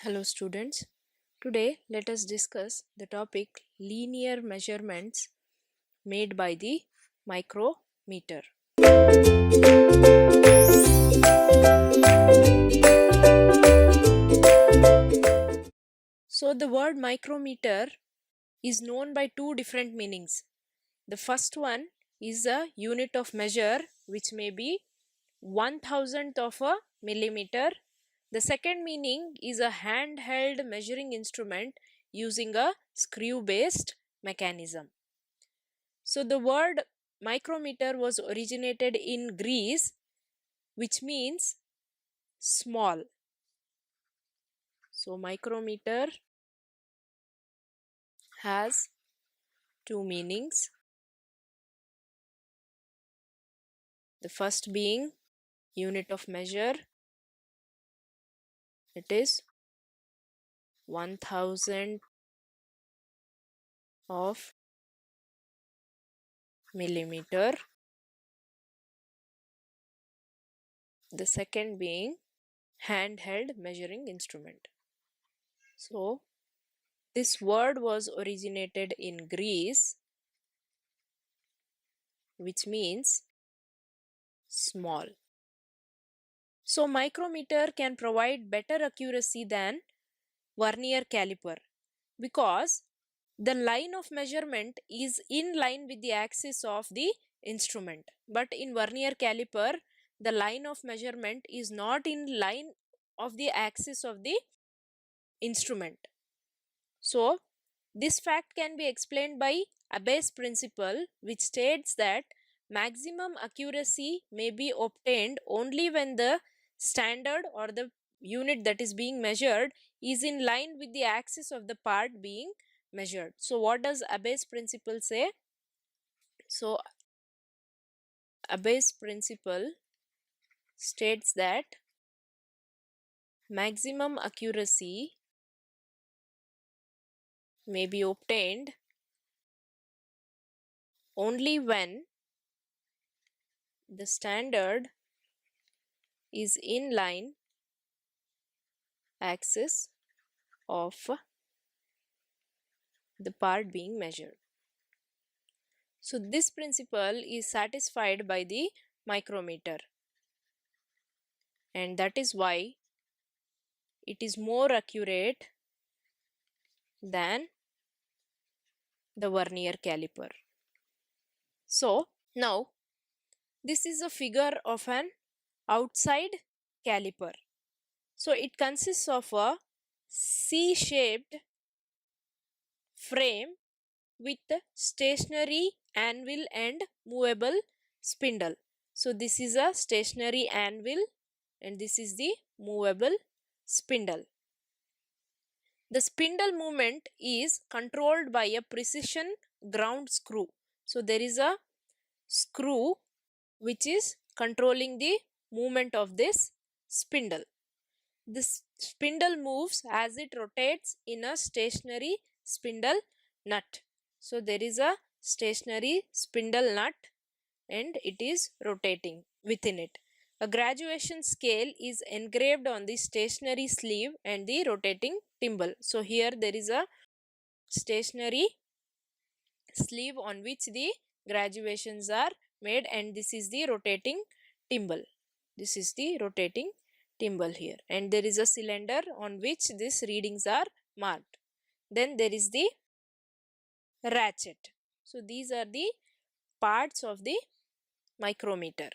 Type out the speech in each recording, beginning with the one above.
Hello students, today let us discuss the topic linear measurements made by the micrometer. So the word micrometer is known by two different meanings. The first one is a unit of measure which may be 1,000th of a millimeter. The second meaning is a handheld measuring instrument using a screw based mechanism. So the word micrometer was originated in Greece, which means small. So micrometer has two meanings. The first being unit of measure, it is 1,000 of millimeter. The second being handheld measuring instrument. So this word was originated in Greece, which means small. So micrometer can provide better accuracy than vernier caliper because the line of measurement is in line with the axis of the instrument. But in vernier caliper, the line of measurement is not in line of the axis of the instrument. So this fact can be explained by Abbe's principle, which states that maximum accuracy may be obtained only when the standard or the unit that is being measured is in line with the axis of the part being measured. So what does Abbe's principle say? So Abbe's principle states that maximum accuracy may be obtained only when the standard is in line axis of the part being measured. So this principle is satisfied by the micrometer, and that is why it is more accurate than the vernier caliper. So now this is a figure of an outside caliper. So it consists of a C-shaped frame with stationary anvil and movable spindle. So this is a stationary anvil and this is the movable spindle. The spindle movement is controlled by a precision ground screw. So there is a screw which is controlling the movement of this spindle. This spindle moves as it rotates in a stationary spindle nut. So there is a stationary spindle nut and it is rotating within it. A graduation scale is engraved on the stationary sleeve and the rotating thimble. So here there is a stationary sleeve on which the graduations are made, and this is the rotating thimble. This is the rotating thimble here, and there is a cylinder on which these readings are marked. Then there is the ratchet. So these are the parts of the micrometer.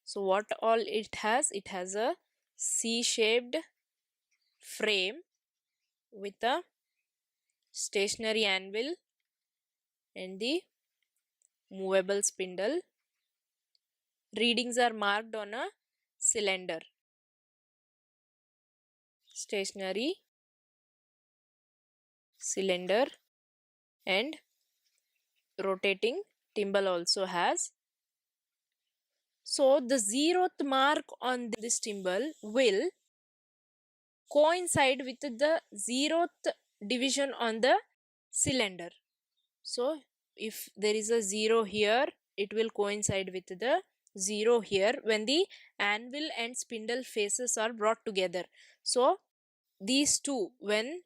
So what all it has? It has a C-shaped frame with a stationary anvil and the movable spindle. Readings are marked on a cylinder. Stationary cylinder and rotating thimble also has. So the 0th mark on this thimble will coincide with the 0th division on the cylinder. So if there is a 0 here, it will coincide with the 0 here when the anvil and spindle faces are brought together. So these two, when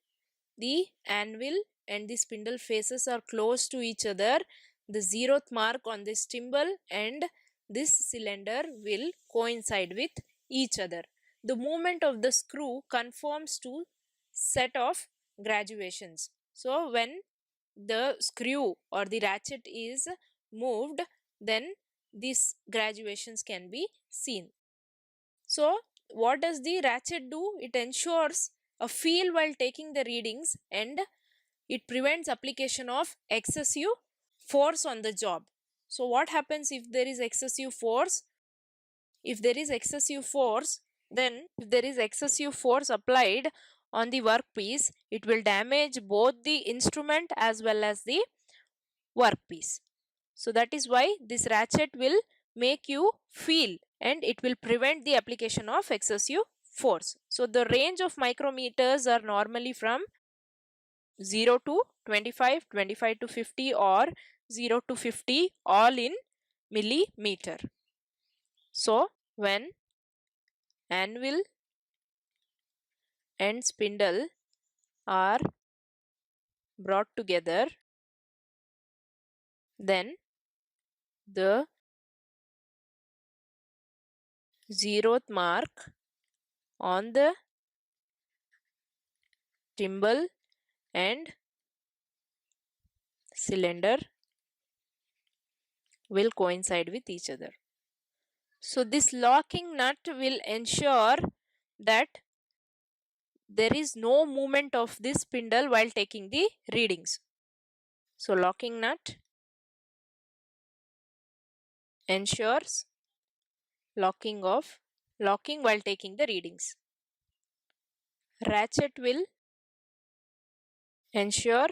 the anvil and the spindle faces are close to each other, the zeroth mark on this thimble and this cylinder will coincide with each other. The movement of the screw conforms to set of graduations. So when the screw or the ratchet is moved, then these graduations can be seen. So what does the ratchet do? It ensures a feel while taking the readings, and it prevents application of excessive force on the job. So what happens if there is excessive force? If there is excessive force, then if there is excessive force applied on the workpiece, it will damage both the instrument as well as the workpiece. So that is why this ratchet will make you feel, and it will prevent the application of excessive force. So the range of micrometers are normally from 0 to 25, 25 to 50, or 0 to 50, all in millimeter. So when anvil and spindle are brought together, then the zeroth mark on the thimble and cylinder will coincide with each other. So this locking nut will ensure that there is no movement of this spindle while taking the readings. So locking nut ensures locking while taking the readings. Ratchet will ensure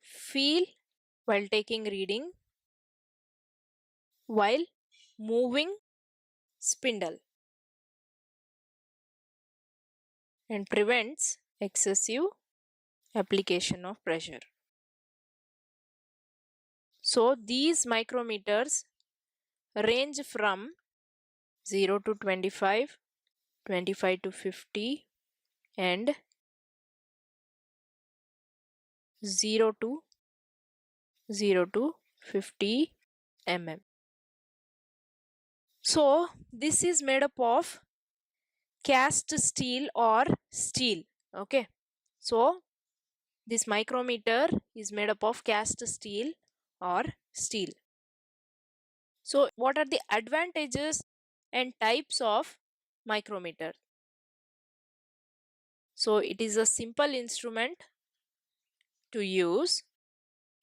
feel while taking reading while moving spindle, and prevents excessive application of pressure. So these micrometers range from 0 to 25, 25 to 50, and 0 to 50 mm. So this is made up of cast steel or steel. Okay, so this micrometer is made up of cast steel or steel. So what are the advantages and types of micrometer? So it is a simple instrument to use,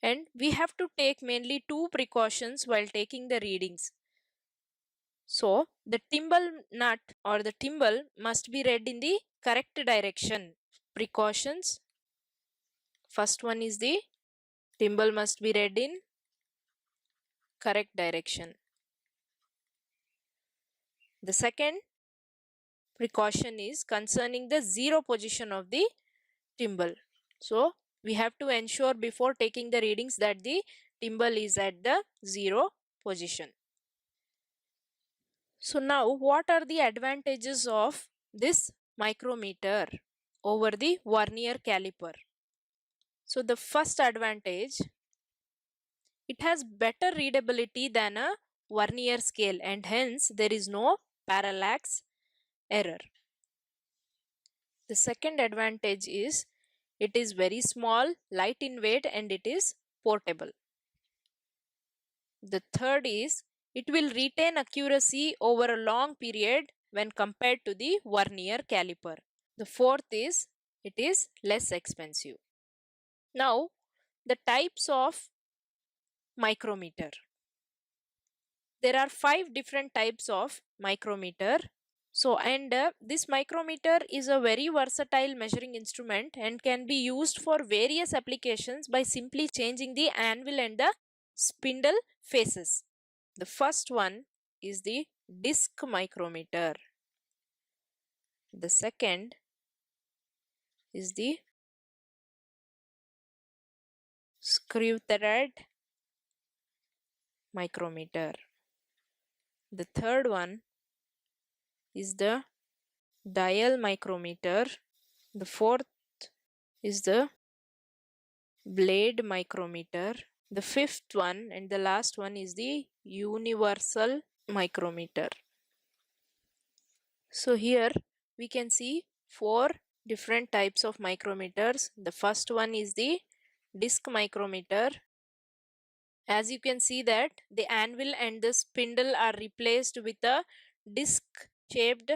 and we have to take mainly two precautions while taking the readings. So the thimble nut or the thimble must be read in the correct direction. Precautions. First one is the thimble must be read in correct direction. The second precaution is concerning the zero position of the thimble. So we have to ensure before taking the readings that the thimble is at the zero position. So now what are the advantages of this micrometer over the vernier caliper? So the first advantage, it has better readability than a vernier scale, and hence there is no parallax error. The second advantage is it is very small, light in weight, and it is portable. The third is it will retain accuracy over a long period when compared to the vernier caliper. The fourth is it is less expensive. Now, the types of micrometer. There are 5 different types of micrometer. So, and this micrometer is a very versatile measuring instrument and can be used for various applications by simply changing the anvil and the spindle faces. The first one is the disc micrometer. The second is the screw thread micrometer. The third one is the dial micrometer. The fourth is the blade micrometer. The fifth one and the last one is the universal micrometer. So here we can see four different types of micrometers. The first one is the disc micrometer. As you can see that the anvil and the spindle are replaced with a disc shaped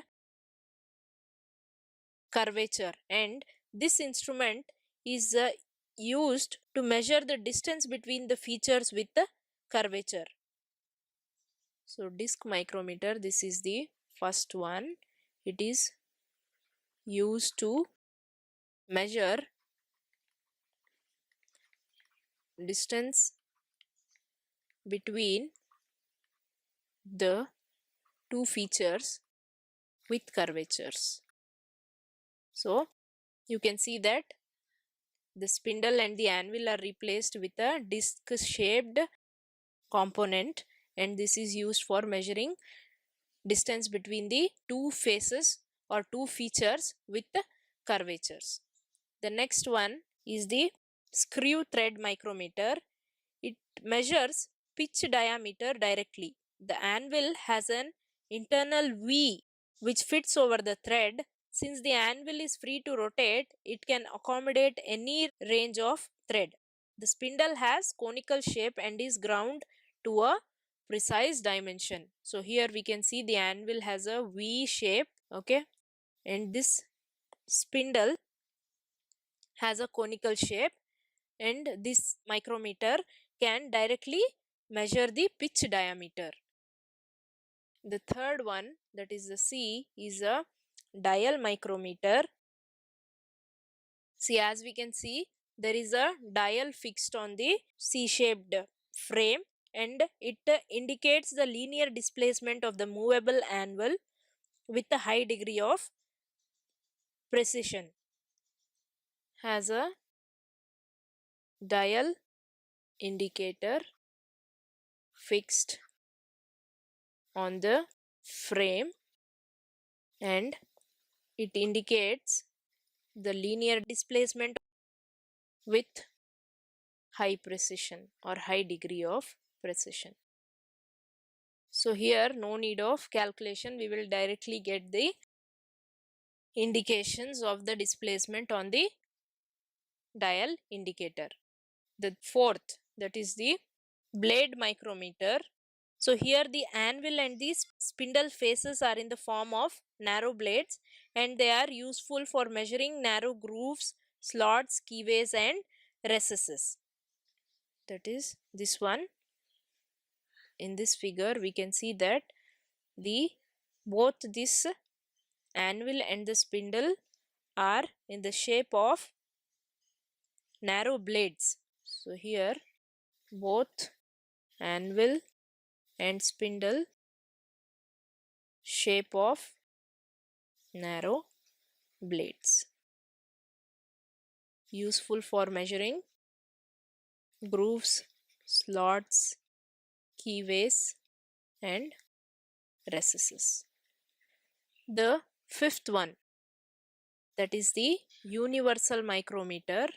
curvature, and this instrument is used to measure the distance between the features with the curvature. So disc micrometer, this is the first one. It is used to measure distance between the two features with curvatures. So you can see that the spindle and the anvil are replaced with a disc shaped component, and this is used for measuring distance between the two faces or two features with the curvatures. The next one is the screw thread micrometer. It measures pitch diameter directly. The anvil has an internal V which fits over the thread. Since the anvil is free to rotate, it can accommodate any range of thread. The spindle has conical shape and is ground to a precise dimension. So here we can see the anvil has a V shape, okay, and this spindle has a conical shape, and this micrometer can directly measure the pitch diameter. The third one, that is the C, is a dial micrometer. See, as we can see, there is a dial fixed on the C-shaped frame, and it indicates the linear displacement of the movable anvil with a high degree of precision. Has a dial indicator fixed on the frame, and it indicates the linear displacement with high precision or high degree of precision. So here no need of calculation, we will directly get the indications of the displacement on the dial indicator. The fourth, that is the blade micrometer. So here the anvil and the spindle faces are in the form of narrow blades, and they are useful for measuring narrow grooves, slots, keyways and recesses. That is this one. In this figure we can see that the both this anvil and the spindle are in the shape of narrow blades. So here both anvil and spindle shape of narrow blades, useful for measuring grooves, slots, keyways and recesses. The fifth one, that is the universal micrometer.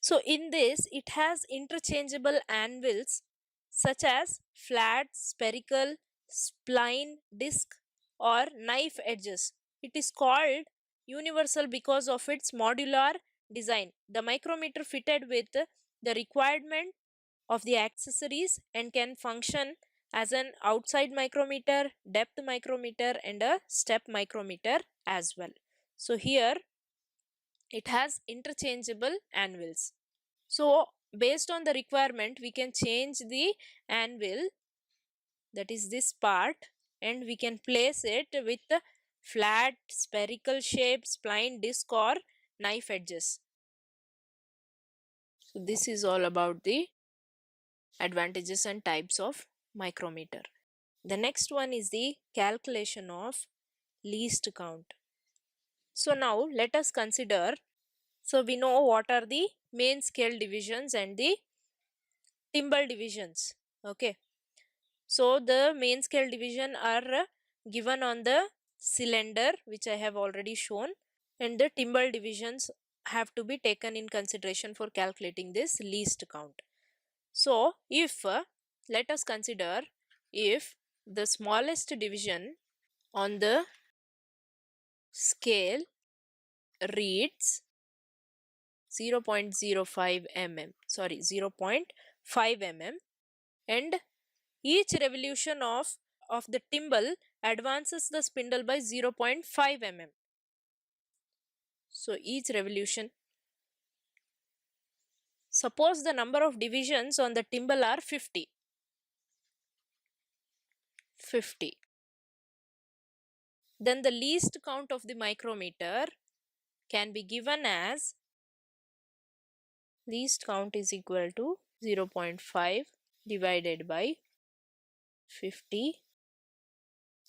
So in this, it has interchangeable anvils such as flat, spherical, spline, disc or knife edges. It is called universal because of its modular design. The micrometer fitted with the requirement of the accessories and can function as an outside micrometer, depth micrometer and a step micrometer as well. So here it has interchangeable anvils. So based on the requirement, we can change the anvil, that is this part, and we can place it with flat, spherical shape, spline, disc or knife edges. So this is all about the advantages and types of micrometer. The next one is the calculation of least count. So now let us consider, so we know what are the main scale divisions and the timbal divisions. Okay. So the main scale division are given on the cylinder, which I have already shown. and the timbal divisions have to be taken in consideration for calculating this least count. So if let us consider if the smallest division on the scale reads 0.05 mm, sorry 0.5 mm, and each revolution of the timbal advances the spindle by 0.5 mm. So each revolution, suppose the number of divisions on the timbal are 50, then the least count of the micrometer can be given as least count is equal to 0.5 divided by 50.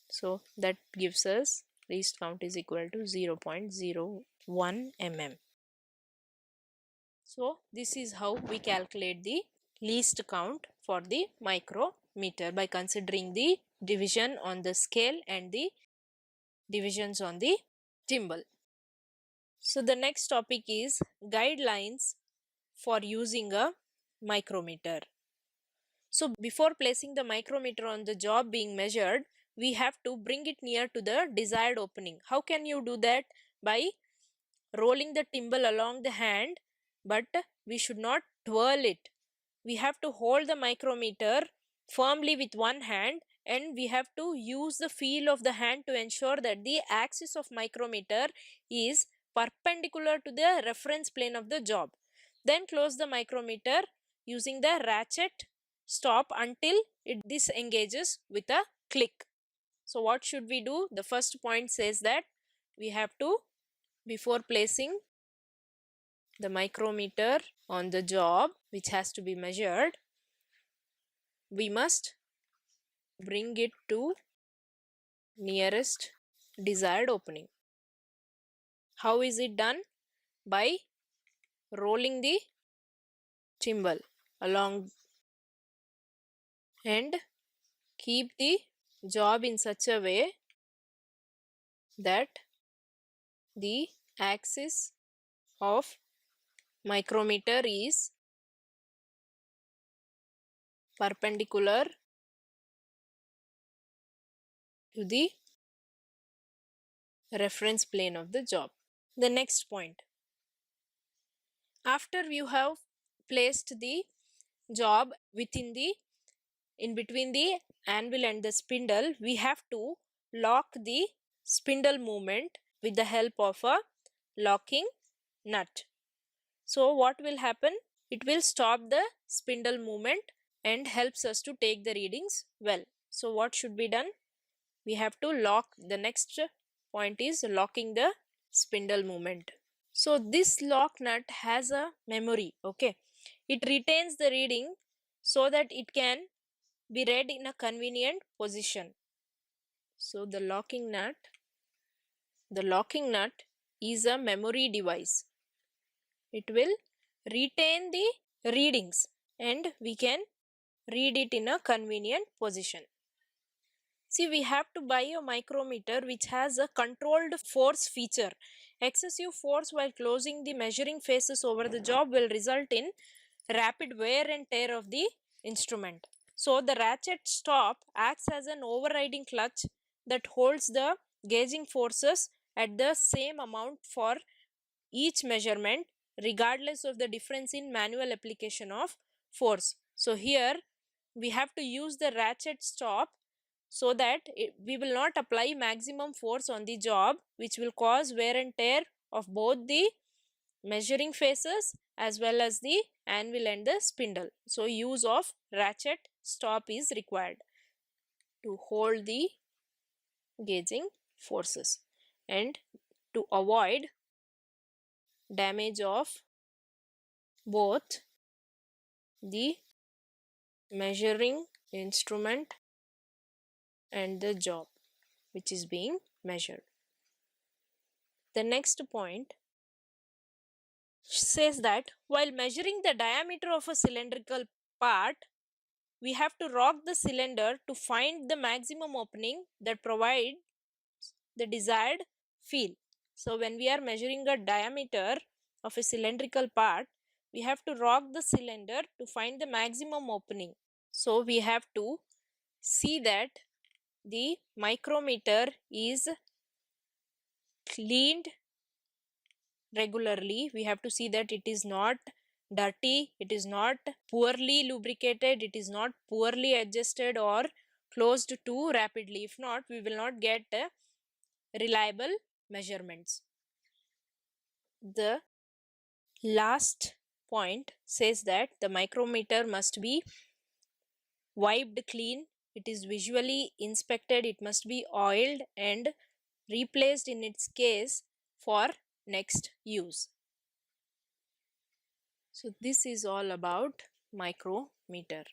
So that gives us least count is equal to 0.01 mm. So this is how we calculate the least count for the micrometer by considering the division on the scale and the divisions on the timbal. So the next topic is guidelines for using a micrometer. So before placing the micrometer on the job being measured, we have to bring it near to the desired opening. How can you do that? By rolling the timbal along the hand, but we should not twirl it. We have to hold the micrometer firmly with one hand, and we have to use the feel of the hand to ensure that the axis of micrometer is perpendicular to the reference plane of the job. Then close the micrometer using the ratchet stop until it disengages with a click. So what should we do? The first point says that we have to, before placing the micrometer on the job which has to be measured, we must bring it to nearest desired opening. How is it done? By rolling the timbal along and keep the job in such a way that the axis of micrometer is perpendicular to the reference plane of the job. The next point, after you have placed the job in between the anvil and the spindle, we have to lock the spindle movement with the help of a locking nut. So what will happen? It will stop the spindle movement and helps us to take the readings well. So what should be done? We have to lock. The next point is locking the spindle movement. So this lock nut has a memory. Okay, it retains the reading so that it can be read in a convenient position. So the locking nut is a memory device. It will retain the readings and we can read it in a convenient position. See, we have to buy a micrometer which has a controlled force feature. Excessive force while closing the measuring faces over the job will result in rapid wear and tear of the instrument. So the ratchet stop acts as an overriding clutch that holds the gauging forces at the same amount for each measurement regardless of the difference in manual application of force. So here we have to use the ratchet stop so that we will not apply maximum force on the job, which will cause wear and tear of both the measuring faces as well as the anvil and the spindle. So use of ratchet stop is required to hold the gauging forces and to avoid damage of both the measuring instrument and the job which is being measured. The next point says that while measuring the diameter of a cylindrical part, we have to rock the cylinder to find the maximum opening that provides the desired feel. So when we are measuring a diameter of a cylindrical part, we have to rock the cylinder to find the maximum opening. So we have to see that the micrometer is cleaned regularly. We have to see that it is not dirty, it is not poorly lubricated, it is not poorly adjusted or closed too rapidly. If not, we will not get reliable measurements. The last point says that the micrometer must be wiped clean, it is visually inspected, it must be oiled and replaced in its case for next use. So this is all about micrometer.